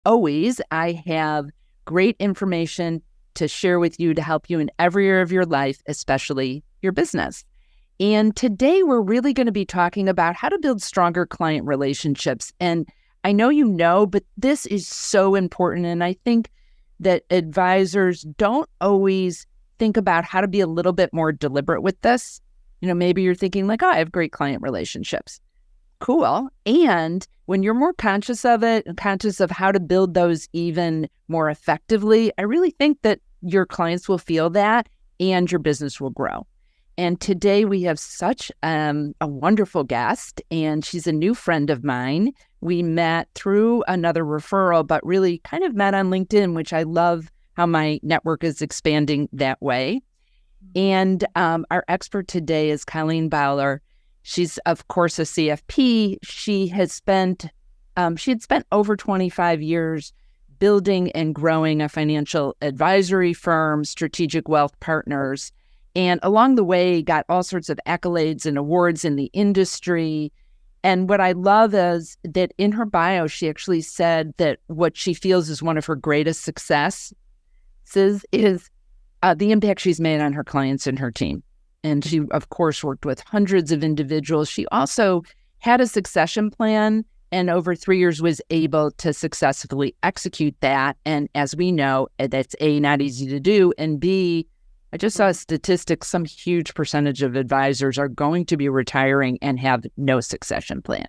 always, I have great information to share with you to help you in every area of your life, especially your business. And today we're really going to be talking about how to build stronger client relationships. And I know you know, but this is so important. And I think that advisors don't always think about how to be a little bit more deliberate with this. Maybe you're thinking like, oh, I have great client relationships. Cool. And when you're more conscious of it and conscious of how to build those even more effectively, I really think that your clients will feel that and your business will grow. And today we have such a wonderful guest, and she's a new friend of mine. We met through another referral, but really kind of met on LinkedIn, which I love how my network is expanding that way. And our expert today is Colleen Bowler. She's, of course, a CFP. She had spent over 25 years building and growing a financial advisory firm, Strategic Wealth Partners. And along the way, got all sorts of accolades and awards in the industry. And what I love is that in her bio, she actually said that what she feels is one of her greatest successes is the impact she's made on her clients and her team. And she, of course, worked with hundreds of individuals. She also had a succession plan and over 3 years was able to successfully execute that. And as we know, that's A, not easy to do, and B, I just saw a statistic, some huge percentage of advisors are going to be retiring and have no succession plan.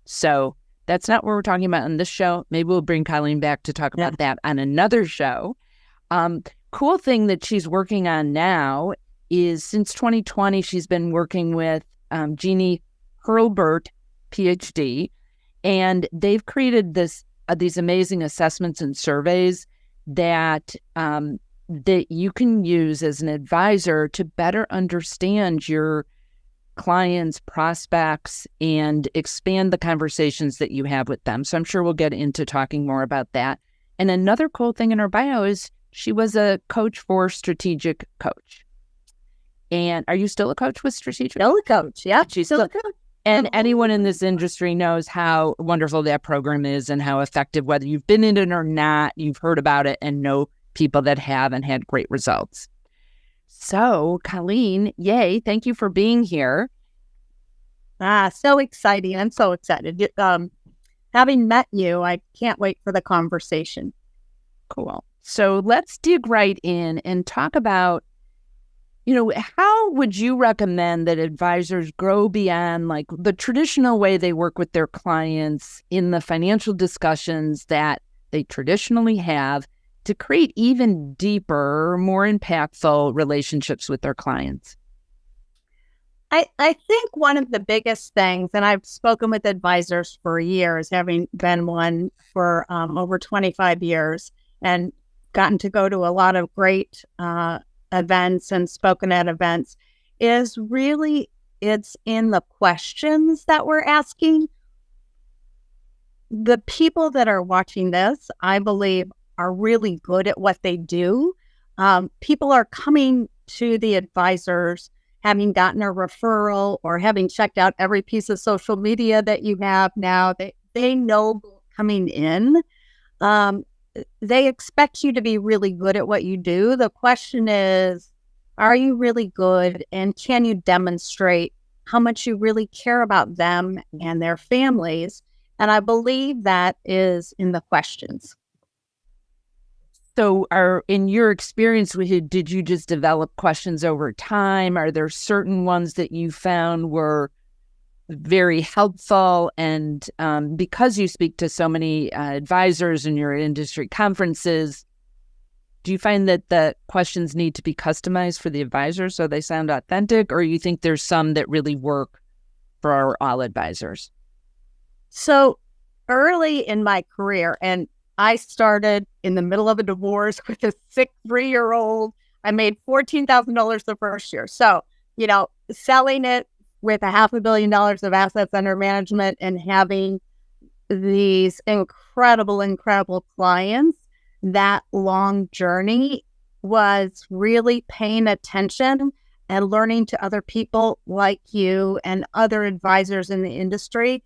So that's not what we're talking about on this show. Maybe we'll bring Colleen back to talk about that on another show. Cool thing that she's working on now is since 2020, she's been working with Jeannie Hurlburt, PhD, and they've created these amazing assessments and surveys that you can use as an advisor to better understand your clients, prospects, and expand the conversations that you have with them. So I'm sure we'll get into talking more about that. And another cool thing in her bio is she was a coach for Strategic Coach. And are you still a coach with Strategic? Still a coach, yeah. She's still a coach. And anyone in this industry knows how wonderful that program is and how effective, whether you've been in it or not, you've heard about it and know people that have and had great results. So, Colleen, yay, thank you for being here. So exciting. I'm so excited. Having met you, I can't wait for the conversation. Cool. So let's dig right in and talk about, how would you recommend that advisors grow beyond like the traditional way they work with their clients in the financial discussions that they traditionally have to create even deeper, more impactful relationships with their clients? I think one of the biggest things, and I've spoken with advisors for years, having been one for over 25 years and gotten to go to a lot of great events and spoken at events, is really it's in the questions that we're asking. The people that are watching this, I believe, are really good at what they do. People are coming to the advisors having gotten a referral or having checked out every piece of social media that you have now. They know coming in. They expect you to be really good at what you do. The question is, are you really good? And can you demonstrate how much you really care about them and their families? And I believe that is in the questions. So in your experience with it, did you just develop questions over time? Are there certain ones that you found were very helpful? And because you speak to so many advisors in your industry conferences, do you find that the questions need to be customized for the advisors so they sound authentic, or you think there's some that really work for all advisors? So early in my career, and I started in the middle of a divorce with a sick 3-year-old. I made $14,000 the first year. So, selling it with $500 million of assets under management and having these incredible clients, that long journey was really paying attention and learning to other people like you and other advisors in the industry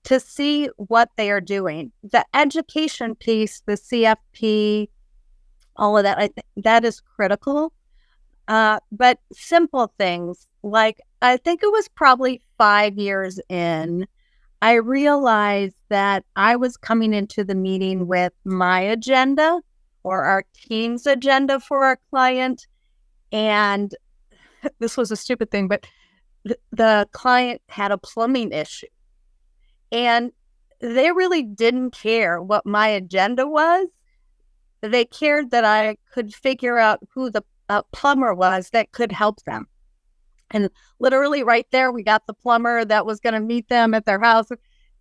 to see what they are doing. The education piece, the CFP, all of that, I think that is critical. But simple things like, I think it was probably 5 years in, I realized that I was coming into the meeting with my agenda or our team's agenda for our client. And this was a stupid thing, but the client had a plumbing issue. And they really didn't care what my agenda was. They cared that I could figure out who the plumber was that could help them. And literally right there, we got the plumber that was going to meet them at their house.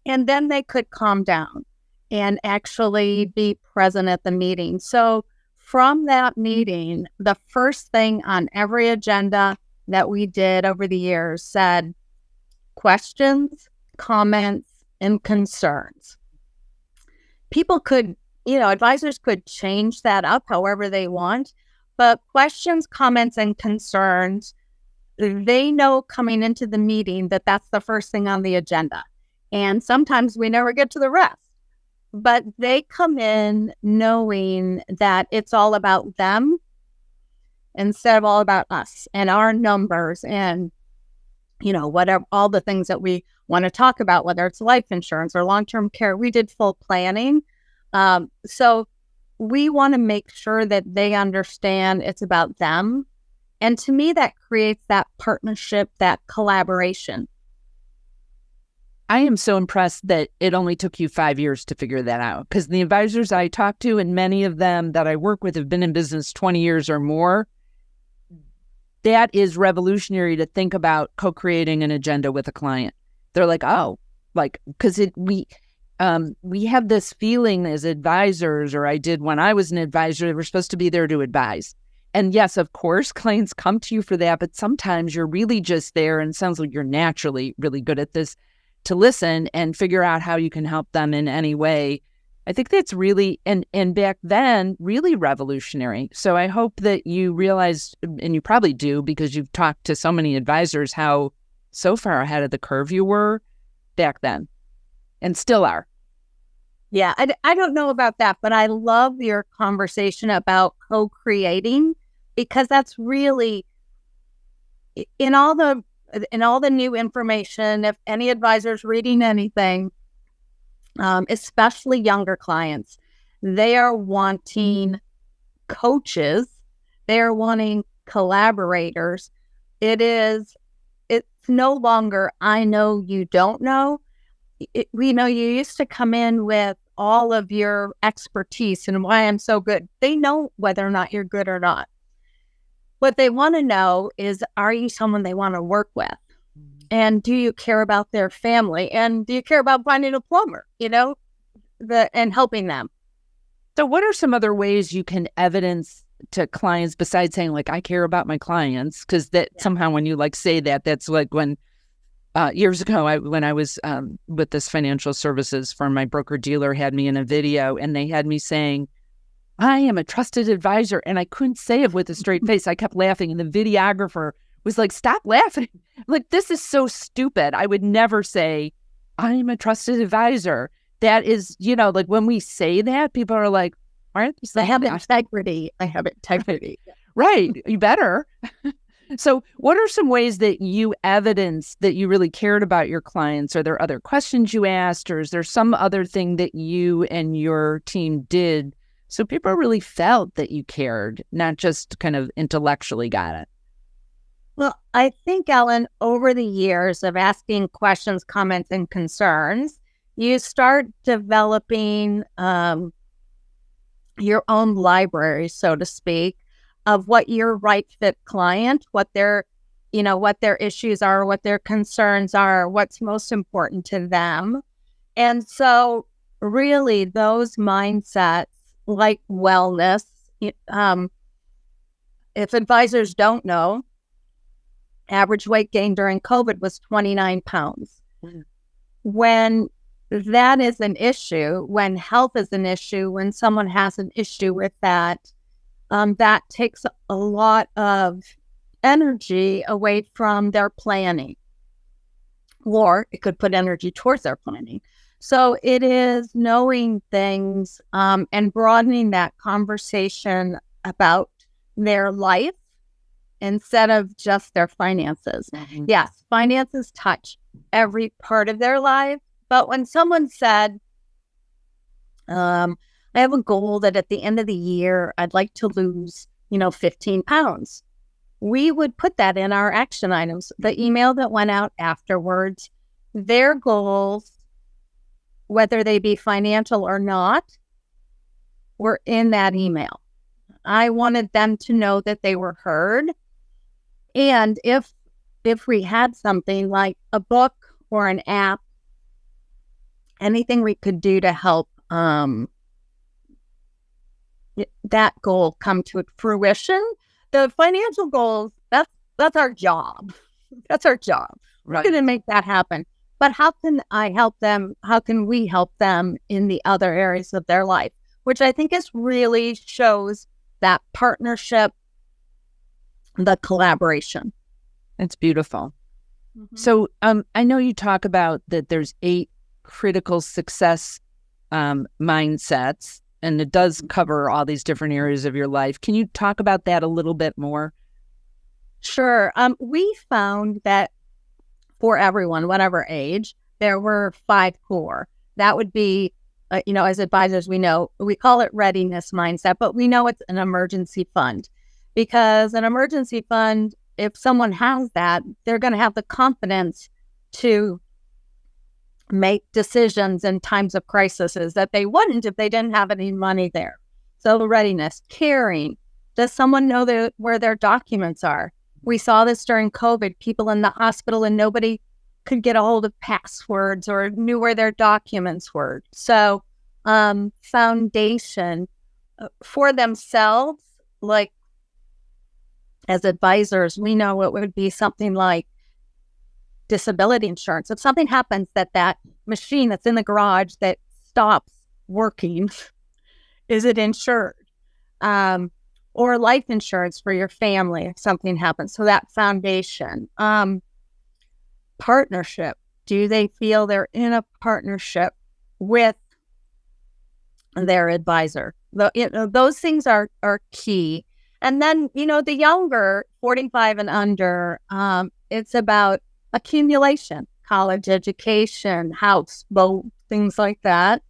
And then they could calm down and actually be present at the meeting. So from that meeting, the first thing on every agenda that we did over the years said questions, comments, and concerns. People could, advisors could change that up however they want, but questions, comments, and concerns, they know coming into the meeting that that's the first thing on the agenda. And sometimes we never get to the rest, but they come in knowing that it's all about them instead of all about us and our numbers and, whatever, all the things that we want to talk about, whether it's life insurance or long-term care. We did full planning. So we want to make sure that they understand it's about them. And to me, that creates that partnership, that collaboration. I am so impressed that it only took you 5 years to figure that out, because the advisors I talk to, and many of them that I work with, have been in business 20 years or more. That is revolutionary to think about co-creating an agenda with a client. They're like, because we have this feeling as advisors, or I did when I was an advisor, they were supposed to be there to advise. And yes, of course, clients come to you for that, but sometimes you're really just there, and it sounds like you're naturally really good at this, to listen and figure out how you can help them in any way. I think that's really, and back then, really revolutionary. So I hope that you realize, and you probably do because you've talked to so many advisors, how so far ahead of the curve you were back then and still are. Yeah, I don't know about that, but I love your conversation about co-creating, because that's really, in all the new information, if any advisor's reading anything, especially younger clients, they are wanting coaches, they are wanting collaborators. It's no longer, I know you don't know. We know you used to come in with all of your expertise and why I'm so good. They know whether or not you're good or not. What they want to know is, are you someone they want to work with? And do you care about their family? And do you care about finding a plumber, and helping them? So what are some other ways you can evidence to clients besides saying, like, I care about my clients? Because somehow when you say that, that's like when years ago, when I was with this financial services firm, my broker dealer had me in a video, and they had me saying, I am a trusted advisor. And I couldn't say it with a straight face. I kept laughing. And the videographer was like, stop laughing. I'm like, this is so stupid. I would never say, I am a trusted advisor. That is, like when we say that, people are like, aren't you saying I have that? integrity. I have integrity. Right. You better. So what are some ways that you evidence that you really cared about your clients? Are there other questions you asked, or is there some other thing that you and your team did so people really felt that you cared, not just kind of intellectually got it? Well, I think, Ellen, over the years of asking questions, comments, and concerns, you start developing your own library, so to speak, of what your right fit client, what their issues are, what their concerns are, what's most important to them. And so really those mindsets, like wellness, if advisors don't know, average weight gain during COVID was 29 pounds. Mm. When that is an issue, when health is an issue, when someone has an issue with that, that takes a lot of energy away from their planning, or it could put energy towards their planning. So it is knowing things and broadening that conversation about their life instead of just their finances. Mhm. Yes, finances touch every part of their life. But when someone said, I have a goal that at the end of the year, I'd like to lose, 15 pounds. We would put that in our action items. The email that went out afterwards, their goals, whether they be financial or not, were in that email. I wanted them to know that they were heard. And if we had something like a book or an app, anything we could do to help that goal come to fruition. The financial goals, that's our job. That's our job. Right. We're going to make that happen. But how can I help them? How can we help them in the other areas of their life? Which I think is really shows that partnership, the collaboration. It's beautiful. Mm-hmm. So I know you talk about that there's 8 critical success mindsets, and it does cover all these different areas of your life. Can you talk about that a little bit more? Sure. We found that for everyone, whatever age, there were 5 core. That would be, as advisors, we call it readiness mindset, but we know it's an emergency fund, because an emergency fund, if someone has that, they're going to have the confidence to make decisions in times of crises that they wouldn't if they didn't have any money there. So readiness, caring. Does someone know where their documents are? We saw this during COVID, people in the hospital and nobody could get a hold of passwords or knew where their documents were. So foundation for themselves, like as advisors, we know it would be something like disability insurance. If something happens that machine that's in the garage that stops working, is it insured? Or life insurance for your family if something happens. So that foundation. Partnership. Do they feel they're in a partnership with their advisor? Those things are key. And then, the younger, 45 and under, it's about accumulation, college education, house, boat, things like that.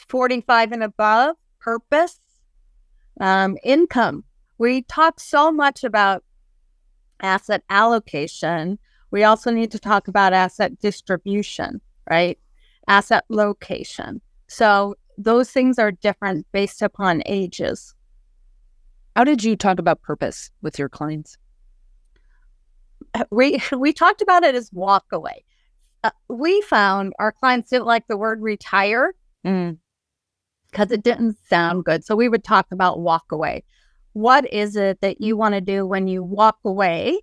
45 and above, purpose, income. We talk so much about asset allocation. We also need to talk about asset distribution, right? Asset location. So those things are different based upon ages. How did you talk about purpose with your clients? We talked about it as walk away. We found our clients didn't like the word retire because it didn't sound good. So we would talk about walk away. What is it that you want to do when you walk away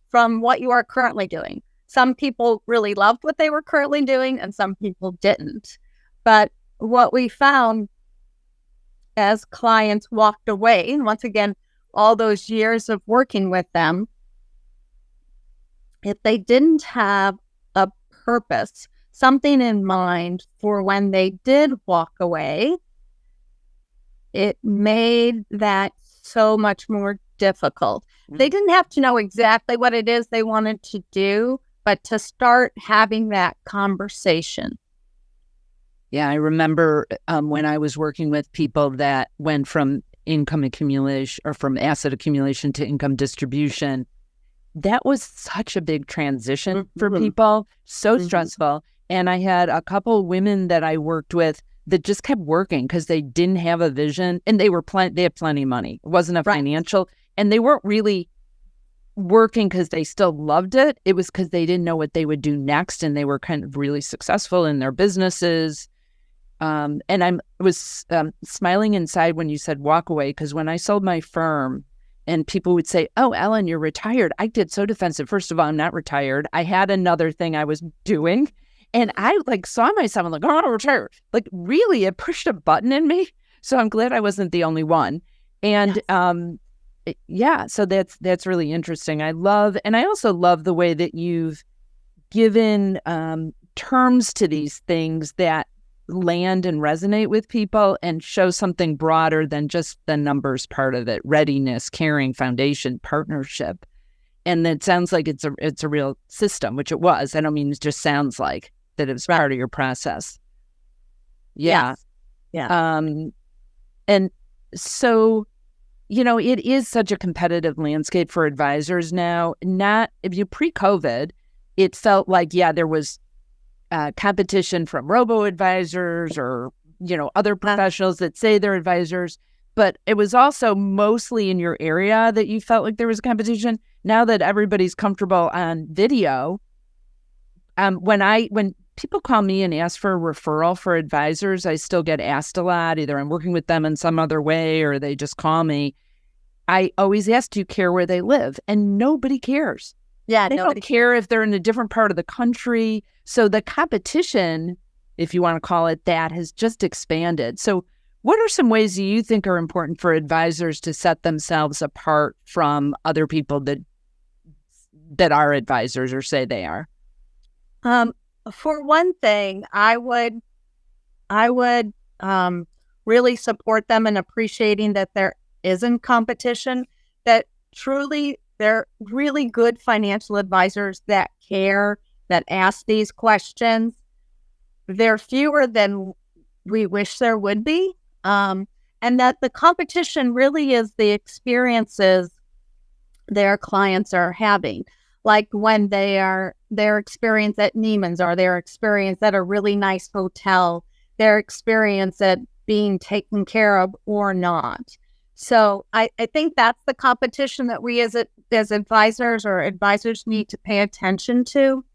from what you are currently doing? Some people really loved what they were currently doing and some people didn't. But what we found as clients walked away, and once again, all those years of working with them, if they didn't have a purpose, something in mind for when they did walk away, it made that so much more difficult. They didn't have to know exactly what it is they wanted to do, but to start having that conversation. Yeah, I remember when I was working with people that went from income accumulation or from asset accumulation to income distribution. That was such a big transition for people, so stressful. And I had a couple of women that I worked with that just kept working because they didn't have a vision, and they had plenty of money. It wasn't a financial, and they weren't really working because they still loved it. It was because they didn't know what they would do next, and they were kind of really successful in their businesses. And I was smiling inside when you said walk away, because when I sold my firm and people would say, "Oh, Ellen, you're retired." I get so defensive. First of all, I'm not retired. I had another thing I was doing, and I saw myself, I'm like, "Oh, I'm retired." Really, it pushed a button in me. So I'm glad I wasn't the only one. And yes. So that's really interesting. I also love the way that you've given terms to these things that land and resonate with people and show something broader than just the numbers part of it: readiness, caring, foundation, partnership. And it sounds like it's a real system, which it was. I don't mean it just sounds like that it was part of your process. Yeah. Yes. Yeah. And so, it is such a competitive landscape for advisors now. If you pre-COVID, it felt like, there was competition from robo-advisors or, other professionals that say they're advisors. But it was also mostly in your area that you felt like there was competition. Now that everybody's comfortable on video, when people call me and ask for a referral for advisors, I still get asked a lot. Either I'm working with them in some other way or they just call me. I always ask, do you care where they live? And nobody cares. Yeah, they don't care if they're in a different part of the country. So the competition, if you want to call it that, has just expanded. So what are some ways you think are important for advisors to set themselves apart from other people that are advisors or say they are? For one thing, I would really support them in appreciating that there isn't competition, that truly they're really good financial advisors that care, that ask these questions. They're fewer than we wish there would be. And that the competition really is the experiences their clients are having. Like when their experience at Neiman's or their experience at a really nice hotel, their experience at being taken care of or not. So I think that's the competition that we as advisors or advisors need to pay attention to.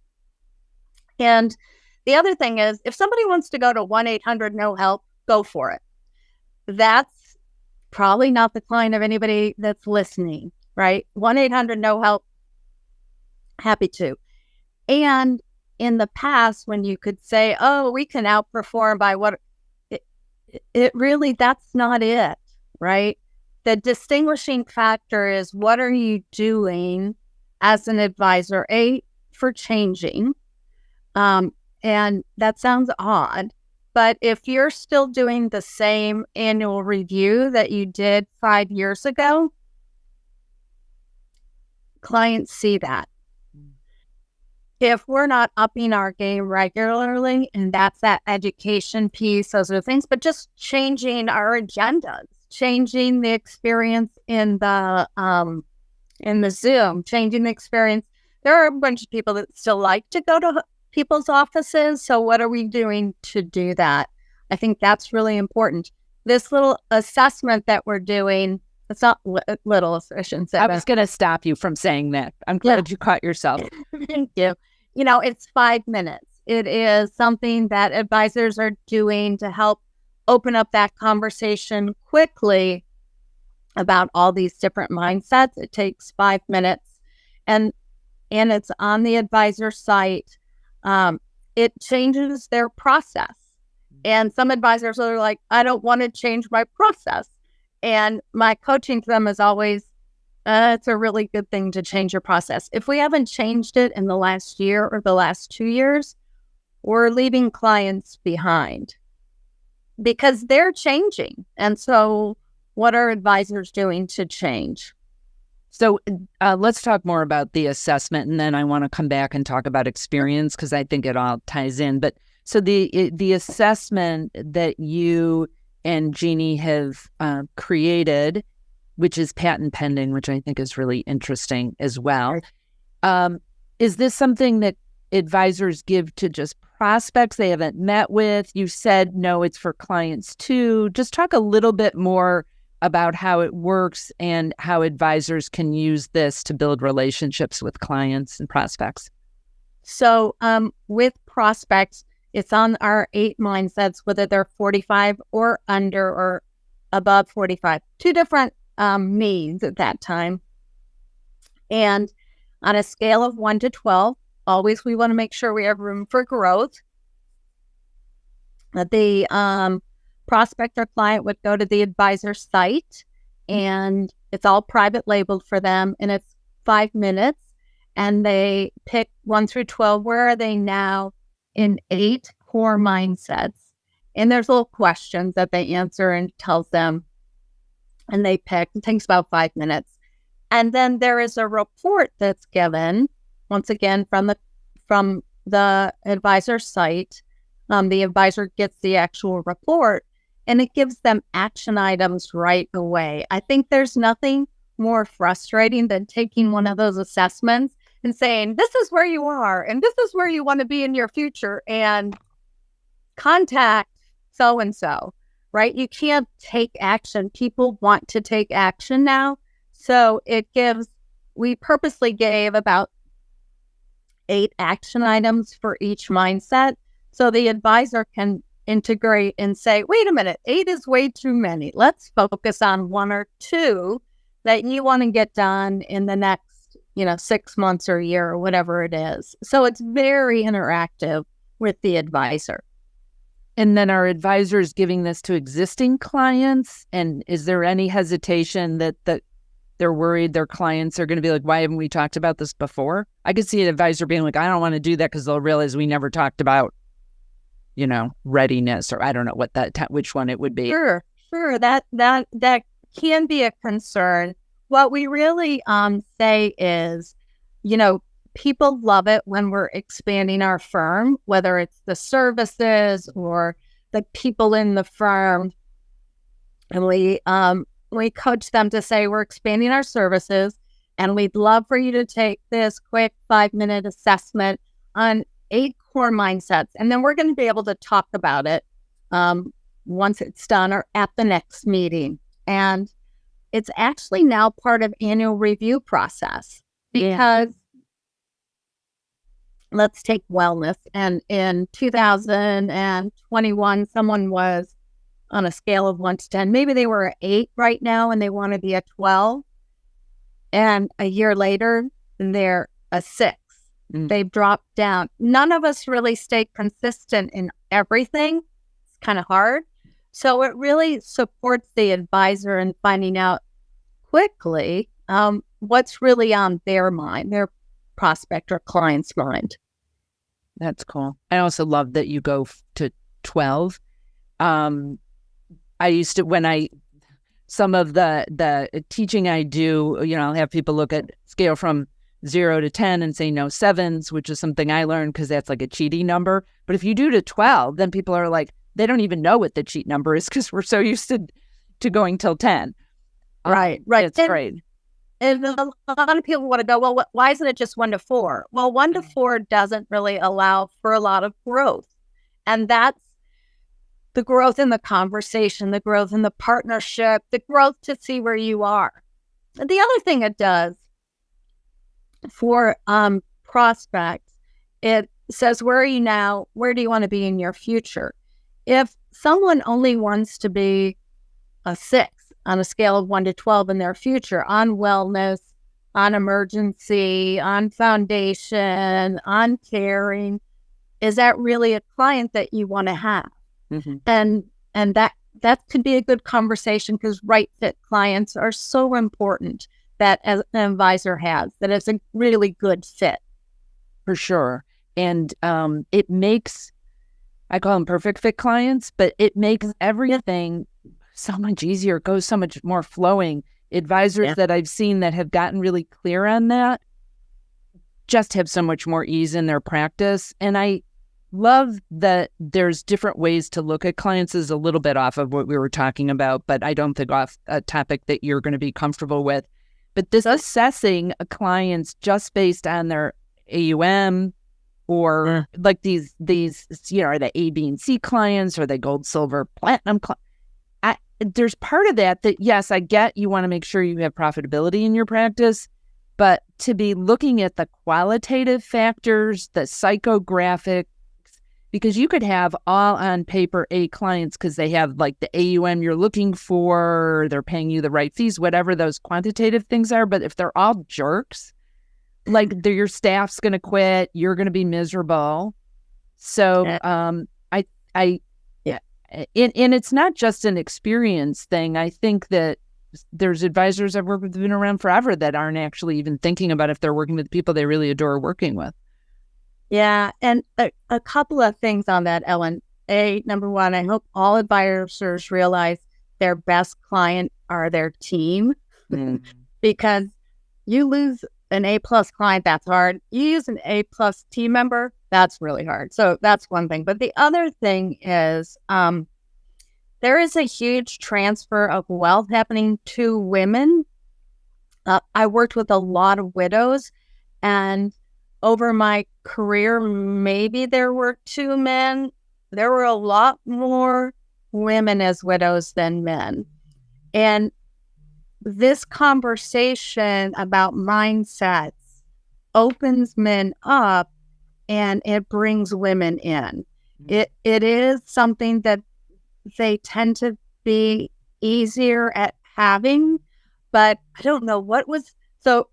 And the other thing is, if somebody wants to go to 1-800-NO-HELP, go for it. That's probably not the client of anybody that's listening, right? 1-800-NO-HELP, happy to. And in the past, when you could say, oh, we can outperform by what, it really, that's not it, right? The distinguishing factor is, what are you doing as an advisor, for changing? And that sounds odd, but if you're still doing the same annual review that you did 5 years ago, clients see that. If we're not upping our game regularly, and that's that education piece, those are the things, but just changing our agendas, changing the experience in the Zoom, changing the experience. There are a bunch of people that still like to go to people's offices. So what are we doing to do that? I think that's really important. This little assessment that we're doing, it's not little, I shouldn't say. I was going to stop you from saying that. I'm glad you caught yourself. Thank you. It's 5 minutes. It is something that advisors are doing to help open up that conversation quickly about all these different mindsets. It takes 5 minutes, and it's on the advisor site. It changes their process. And some advisors are like, I don't want to change my process. And my coaching to them is always, it's a really good thing to change your process. If we haven't changed it in the last year or the last 2 years, we're leaving clients behind because they're changing. And so what are advisors doing to change? So let's talk more about the assessment, and then I want to come back and talk about experience because I think it all ties in. But so the assessment that you and Jeannie have created, which is patent pending, which I think is really interesting as well. Is this something that advisors give to just prospects they haven't met with? You said, no, it's for clients too. Just talk a little bit more about how it works and how advisors can use this to build relationships with clients and prospects. So with prospects, it's on our 8 mindsets, whether they're 45 or under or above 45, 2 different needs at that time. And on a scale of 1 to 12, always we want to make sure we have room for growth. The prospect or client would go to the advisor site, and it's all private labeled for them, and it's 5 minutes, and they pick 1 through 12. Where are they now? in 8 core mindsets. And there's little questions that they answer and tells them, and they pick. It takes about 5 minutes. And then there is a report that's given, once again, from the advisor's site. The advisor gets the actual report, and it gives them action items right away. I think there's nothing more frustrating than taking one of those assessments and saying, this is where you are, and this is where you want to be in your future, and contact so-and-so, right? You can't take action. People want to take action now. So we purposely gave about 8 action items for each mindset. So the advisor can integrate and say, wait a minute, 8 is way too many. Let's focus on 1 or 2 that you want to get done in the next, 6 months or a year or whatever it is. So it's very interactive with the advisor. And then are advisors giving this to existing clients? And is there any hesitation that they're worried their clients are going to be like, why haven't we talked about this before? I could see an advisor being like, I don't want to do that because they'll realize we never talked about, readiness, or I don't know which one it would be. Sure. That can be a concern. What we really say is, people love it when we're expanding our firm, whether it's the services or the people in the firm. And we coach them to say, we're expanding our services, and we'd love for you to take this quick 5-minute assessment on 8 core mindsets. And then we're going to be able to talk about it once it's done or at the next meeting. And it's actually now part of annual review process because let's take wellness. And in 2021, someone was on a scale of 1 to 10. Maybe they were an 8 right now and they want to be a 12. And a year later, they're a 6. They've dropped down. None of us really stay consistent in everything. It's kind of hard. So it really supports the advisor in finding out quickly what's really on their mind, their prospect or client's mind. That's cool. I also love that you go to 12. I used to, some of the teaching I do, I'll have people look at scale from 0 to 10 and say no 7s, which is something I learned because that's like a cheaty number. But if you do to 12, then people are like, they don't even know what the cheat number is because we're so used to going till 10. Right. It's great. And a lot of people want to go, well, why isn't it just 1 to 4? Well, 1 to 4 doesn't really allow for a lot of growth. And that's the growth in the conversation, the growth in the partnership, the growth to see where you are. And the other thing it does for prospects, it says, where are you now? Where do you want to be in your future? If someone only wants to be a 6 on a scale of 1 to 12 in their future on wellness, on emergency, on foundation, on caring, is that really a client that you want to have? Mm-hmm. And that could be a good conversation because right fit clients are so important that as an advisor has, that it's a really good fit. For sure. And it makes, I call them perfect fit clients, but it makes everything so much easier. It goes so much more flowing. Advisors that I've seen that have gotten really clear on that just have so much more ease in their practice. And I love that there's different ways to look at clients. Is a little bit off of what we were talking about, but I don't think off a topic that you're going to be comfortable with. But this assessing a client's just based on their AUM or like these, are they A, B, and C clients? Or are they gold, silver, platinum clients? There's part of that, yes, I get you want to make sure you have profitability in your practice, but to be looking at the qualitative factors, the psychographics, because you could have all on paper A clients because they have like the AUM you're looking for, they're paying you the right fees, whatever those quantitative things are. But if they're all jerks, like your staff's going to quit, you're going to be miserable. So and it's not just an experience thing. I think that there's advisors I've worked with who've been around forever that aren't actually even thinking about if they're working with people they really adore working with. Yeah. And a couple of things on that, Ellen. Number one, I hope all advisors realize their best client are their team because you lose an A-plus client, that's hard. You use an A-plus team member, that's really hard. So that's one thing. But the other thing is there is a huge transfer of wealth happening to women. I worked with a lot of widows, and over my career, maybe there were 2 men. There were a lot more women as widows than men. And this conversation about mindsets opens men up and it brings women in. It is something that they tend to be easier at having, but I don't know what was. So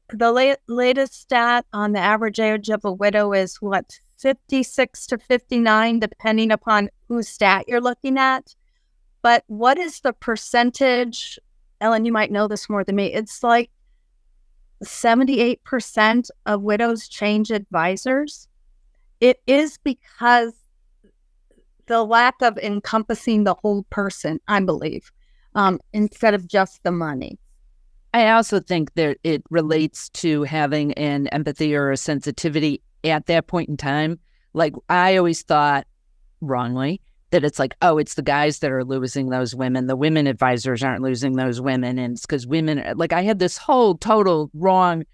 the latest stat on the average age of a widow is 56 to 59, depending upon whose stat you're looking at. But what is the percentage? Ellen, you might know this more than me. It's like 78% of widows change advisors. It is because the lack of encompassing the whole person, I believe, instead of just the money. I also think that it relates to having an empathy or a sensitivity at that point in time. Like, I always thought, wrongly, that it's like, oh, it's the guys that are losing those women. The women advisors aren't losing those women. And it's because women, like, I had this whole total wrong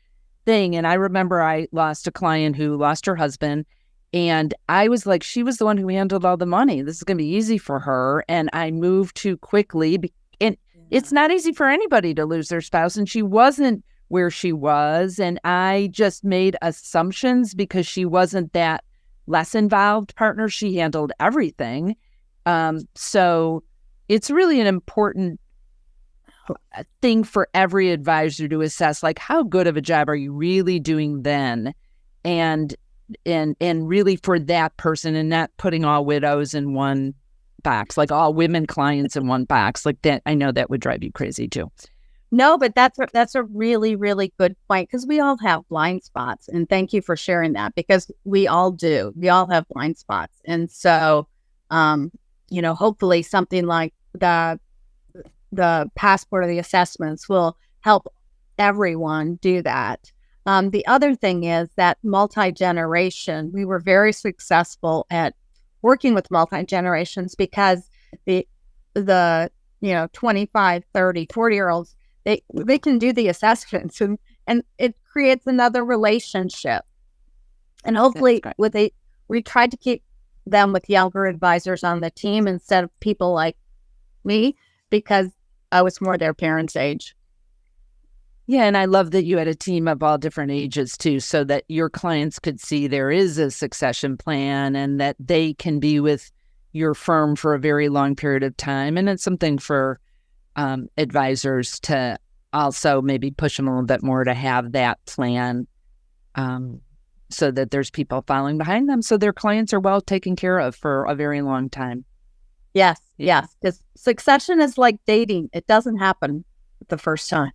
thing. And I remember I lost a client who lost her husband. And I was like, she was the one who handled all the money. This is going to be easy for her. And I moved too quickly. And it's not easy for anybody to lose their spouse. And she wasn't where she was. And I just made assumptions because she wasn't that less involved partner. She handled everything. So it's really an important thing for every advisor to assess, like, how good of a job are you really doing then? And really for that person, and not putting all widows in one box, like all women clients in one box, like that. I know that would drive you crazy too. No, but that's a really, really good point, because we all have blind spots. And thank you for sharing that, because we all do. We all have blind spots. And so, hopefully something like the passport or the assessments will help everyone do that. The other thing is that multi-generation, we were very successful at working with multi-generations, because the 25, 30, 40-year-olds, they can do the assessments, and it creates another relationship. And hopefully we tried to keep them with younger advisors on the team instead of people like me, because I was more their parents' age. Yeah, and I love that you had a team of all different ages too, so that your clients could see there is a succession plan and that they can be with your firm for a very long period of time. And it's something for advisors to also maybe push them a little bit more to have that plan, so that there's people following behind them, so their clients are well taken care of for a very long time. Yes. Because succession is like dating. It doesn't happen the first time.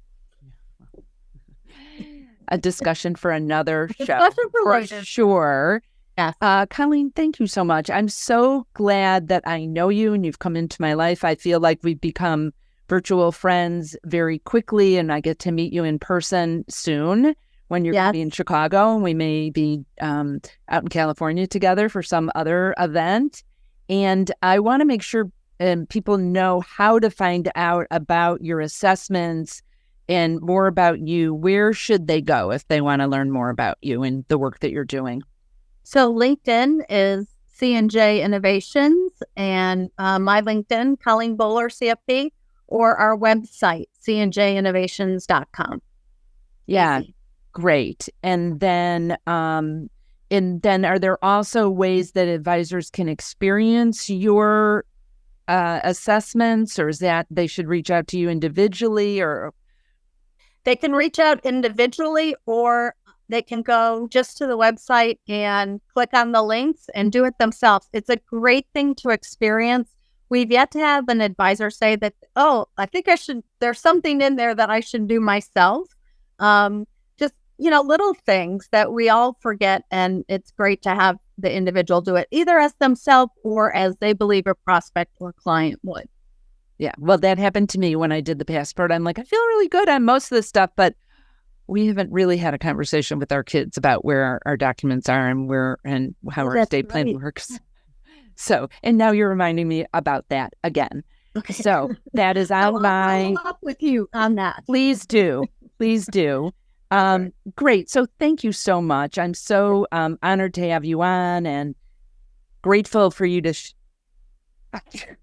A discussion for another show, for sure. Yes. Colleen, thank you so much. I'm so glad that I know you and you've come into my life. I feel like we've become virtual friends very quickly, and I get to meet you in person soon when you're going to be in Chicago, and we may be out in California together for some other event. And I want to make sure people know how to find out about your assessments and more about you. Where should they go if they want to learn more about you and the work that you're doing? So LinkedIn is C&J Innovations, and my LinkedIn, Colleen Bowler, CFP, or our website, cnjinnovations.com. Yeah, great. And then are there also ways that advisors can experience your assessments, or is that they should reach out to you individually? Or they can reach out individually, or they can go just to the website and click on the links and do it themselves. It's a great thing to experience. We've yet to have an advisor say that, oh, I think there's something in there that I should do myself. Just little things that we all forget. And it's great to have the individual do it either as themselves or as they believe a prospect or client would. Yeah. Well, that happened to me when I did the passport. I'm like, I feel really good on most of this stuff, but we haven't really had a conversation with our kids about where our documents are and how our estate plan works. So, and now you're reminding me about that again. Okay. So that is on my... I'll follow up with you on that. Please do. Please do. Great. So thank you so much. I'm so honored to have you on and grateful for you to...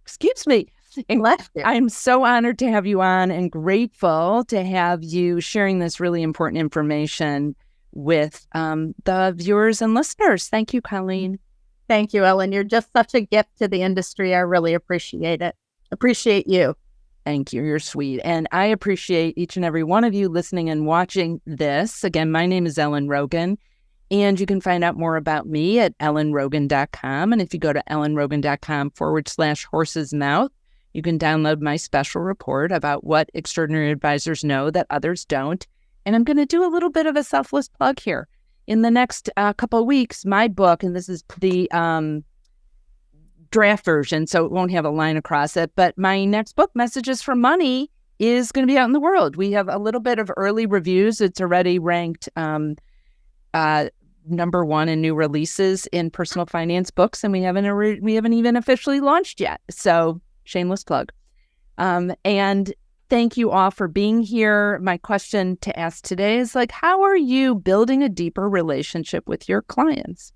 Excuse me. I'm so honored to have you on and grateful to have you sharing this really important information with the viewers and listeners. Thank you, Colleen. Thank you, Ellen. You're just such a gift to the industry. I really appreciate it. Appreciate you. Thank you. You're sweet. And I appreciate each and every one of you listening and watching this. Again, my name is Ellen Rogin, and you can find out more about me at ellenrogin.com. And if you go to ellenrogin.com/horse's mouth, you can download my special report about what extraordinary advisors know that others don't. And I'm going to do a little bit of a selfless plug here. In the next couple of weeks, my book, and this is the draft version, so it won't have a line across it, but my next book, Messages for Money, is going to be out in the world. We have a little bit of early reviews. It's already ranked number one in new releases in personal finance books, and we haven't even officially launched yet. So shameless plug. And thank you all for being here. My question to ask today is how are you building a deeper relationship with your clients?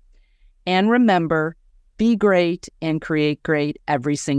And remember, be great and create great every single